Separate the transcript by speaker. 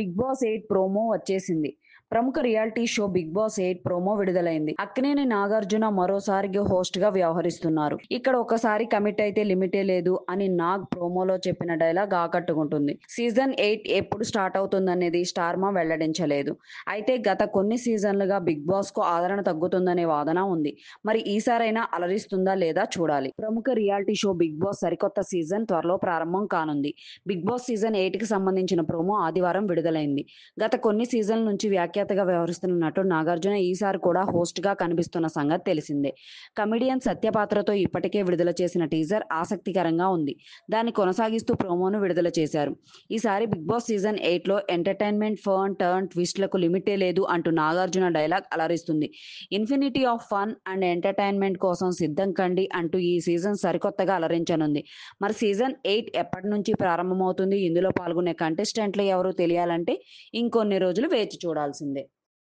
Speaker 1: Big Boss 8 promo వచ్చేసింది. ప్రముఖ reality show Bigg Boss 8 promo విడుదలైంది. అక్కినేని నాగార్జున మరోసారి హోస్ట్‌గా వ్యవహరిస్తున్నారు. ఇక్కడ ఒకసారి కమిట్ అయితే లిమిటే లేదు అని నాగ్ ప్రోమోలో చెప్పిన డైలాగ్ ఆకట్టుకుంటుంది. సీజన్ 8 ఎప్పుడు స్టార్ట్ అవుతుందనేది స్టార్మా వెల్లడించలేదు. అయితే గత కొన్ని సీజన్లుగా బిగ్ బాస్‌కు ఆదరణ తగ్గుతుందనే వాదన ఉంది. మరి ఈసారైనా అలరిస్తుందా లేదా చూడాలి. ప్రముఖ రియాలిటీ షో బిగ్ బాస్ సరికొత్త సీజన్ త్వరలో ప్రారంభం కానుంది. బిగ్ బాస్ సీజన్ 8కి సంబంధించిన ప్రోమో ఆదివారం విడుదలైంది. గత కొన్ని సీజన్ల నుంచి వ్యాఖ్యాతగా వ్యవహరిస్తున్న నటుడు నాగార్జున ఈసారి కూడా హోస్ట్‌గా కనిపిస్తున్న సంగతి తెలిసిందే. కమెడియన్ సత్యపాత్రతో ఇప్పటికే విడుదల చేసిన టీజర్ ఆసక్తికరంగా ఉంది. దాన్ని కొనసాగిస్తూ ప్రోమోను విడుదల చేశారు. ఈసారి బిగ్ బాస్ సీజన్ 8లో ఎంటర్‌టైన్‌మెంట్, ఫన్, టర్న్, ట్విస్ట్‌లకు లిమిటే లేదు అంటూ నాగార్జున డైలాగ్ అలరిస్తుంది. Infinity of fun and entertainment కోసం సిద్ధం కండి అంటూ ఈ సీజన్ సరికొత్తగా అలరించనుంది. మరి సీజన్ 8 ఎప్పటి నుంచి ప్రారంభమవుతుంది? ఇందులో పాల్గొనే కంటెస్టెంట్లు ఎవరో తెలియాలంటే ఇంకొన్ని రోజులు వేచి చూడాల్సిందే.